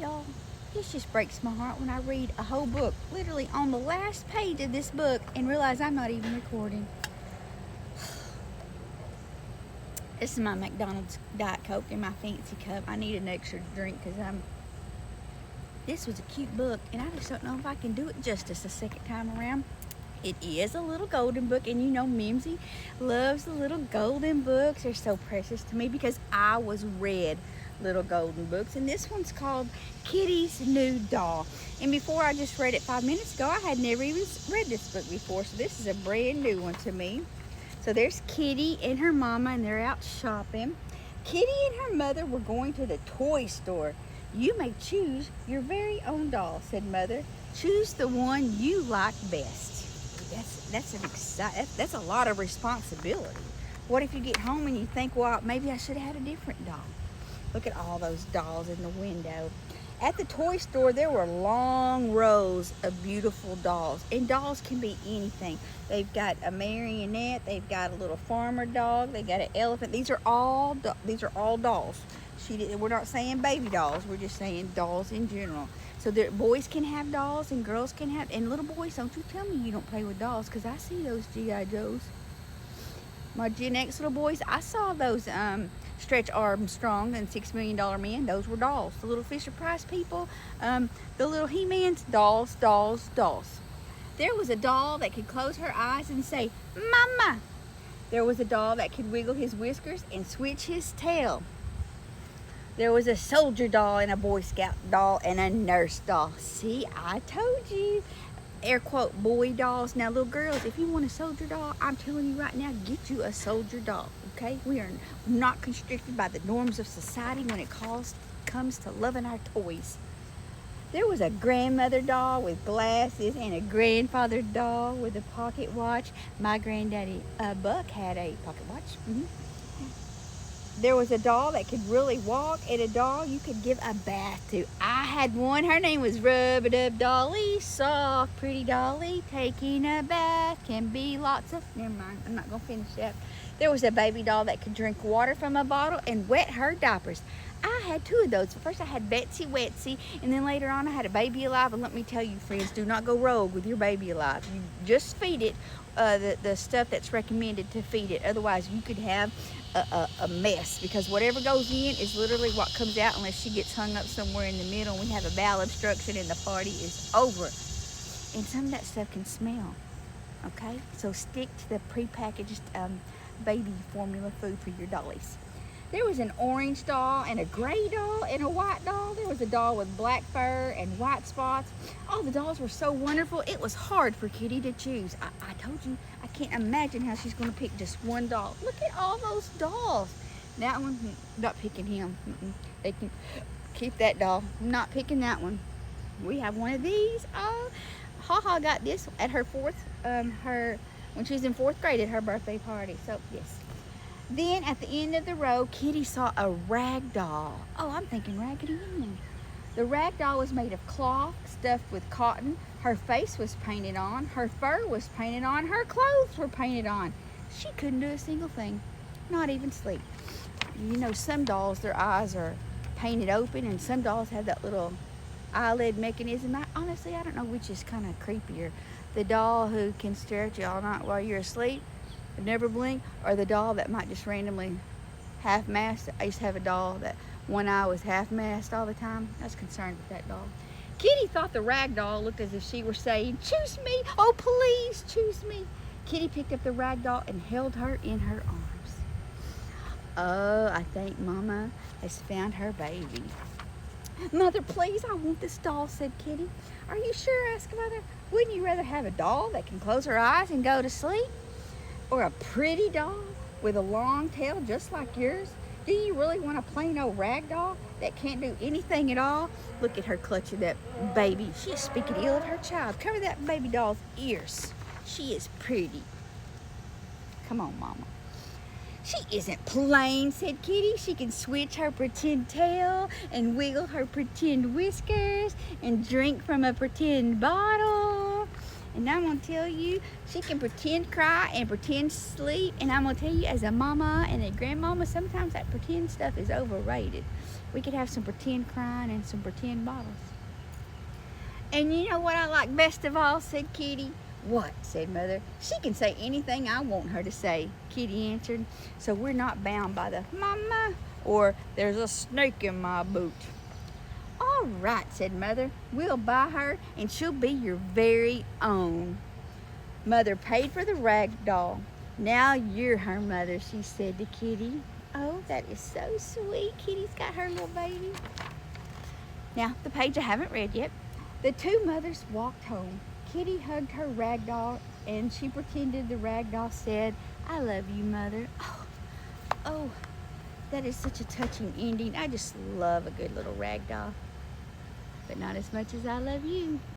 Y'all, this just breaks my heart when I read a whole book, literally on the last page of this book, and realize I'm not even recording. This is my McDonald's Diet Coke in my fancy cup. I need an extra drink because this was a cute book, and I just don't know if I can do it justice a second time around. It is a little golden book, and you know Mimzie loves the little golden books. They're so precious to me because I was read little golden books, and this one's called Kitty's New Doll. And before, I just read it 5 minutes ago. I had never even read this book before, so this is a brand new one to me. So there's Kitty and her mama, and they're out shopping. Kitty and her mother were going to the toy store. You may choose your very own doll, said Mother. Choose the one you like best. That's a lot of responsibility. What if you get home and you think, well, maybe I should have had a different doll? Look at all those dolls in the window. At the toy store, there were long rows of beautiful dolls. And dolls can be anything. They've got a marionette. They've got a little farmer dog. They've got an elephant. These are all dolls. We're not saying baby dolls. We're just saying dolls in general. So boys can have dolls and girls can have. And little boys, don't you tell me you don't play with dolls, because I see those G.I. Joes. My Gen X little boys, I saw those Stretch Armstrong and $6 Million Men. Those were dolls. The little Fisher Price people, the little He-Mans, dolls, dolls, dolls. There was a doll that could close her eyes and say, Mama. There was a doll that could wiggle his whiskers and switch his tail. There was a soldier doll and a Boy Scout doll and a nurse doll. See, I told you. Air quote, boy dolls. Now, little girls, if you want a soldier doll, I'm telling you right now, get you a soldier doll, okay? We are not constricted by the norms of society when it comes to loving our toys. There was a grandmother doll with glasses and a grandfather doll with a pocket watch. My granddaddy, Buck, had a pocket watch. There was a doll that could really walk, and a doll you could give a bath to. I had one. Her name was Rub-a-Dub Dolly. Soft, pretty dolly. Taking a bath can be lots of... Never mind. I'm not going to finish that. There was a baby doll that could drink water from a bottle and wet her diapers. I had two of those. First, I had Betsy Wetsy, and then later on, I had a Baby Alive. And let me tell you, friends, do not go rogue with your Baby Alive. You just feed it the stuff that's recommended to feed it. Otherwise, you could have a mess, because whatever goes in is literally what comes out, unless she gets hung up somewhere in the middle and we have a malabsorption and the party is over. And some of that stuff can smell, okay? So stick to the prepackaged baby formula food for your dollies. There was an orange doll and a gray doll and a white doll. There was a doll with black fur and white spots. All the dolls were so wonderful. It was hard for Kitty to choose. I told you, I can't imagine how she's going to pick just one doll. Look at all those dolls. That one, not picking him. They can keep that doll. I'm not picking that one. We have one of these. Oh, Haha got this at her when she was in 4th grade at her birthday party. So, yes. Then at the end of the row, Kitty saw a rag doll. Oh, I'm thinking Raggedy Ann. The rag doll was made of cloth stuffed with cotton. Her face was painted on. Her fur was painted on. Her clothes were painted on. She couldn't do a single thing, not even sleep. You know, some dolls, their eyes are painted open, and some dolls have that little eyelid mechanism. Honestly, I don't know which is kind of creepier. The doll who can stare at you all night while you're asleep and never blink, or the doll that might just randomly half-mast. I used to have a doll that one eye was half-mast all the time. I was concerned with that doll. Kitty thought the rag doll looked as if she were saying, choose me, oh please, choose me. Kitty picked up the rag doll and held her in her arms. Oh, I think Mama has found her baby. Mother, please, I want this doll, said Kitty. Are you sure? Asked Mother. Wouldn't you rather have a doll that can close her eyes and go to sleep? Or a pretty doll with a long tail just like yours? Do you really want a plain old rag doll that can't do anything at all? Look at her clutching that baby. She is speaking ill of her child. Cover that baby doll's ears. She is pretty. Come on, Mama. She isn't plain, said Kitty. She can switch her pretend tail and wiggle her pretend whiskers and drink from a pretend bottle. And I'm going to tell you, she can pretend cry and pretend sleep. And I'm going to tell you, as a mama and a grandmama, sometimes that pretend stuff is overrated. We could have some pretend crying and some pretend bottles. And you know what I like best of all, said Kitty. What? Said Mother. She can say anything I want her to say, Kitty answered. So we're not bound by the mama or there's a snake in my boot. All right, said Mother. We'll buy her and she'll be your very own. Mother paid for the rag doll. Now you're her mother, she said to Kitty. Oh, that is so sweet. Kitty's got her little baby. Now, the page I haven't read yet. The two mothers walked home. Kitty hugged her rag doll and she pretended the rag doll said, I love you, Mother. Oh, that is such a touching ending. I just love a good little rag doll. But not as much as I love you.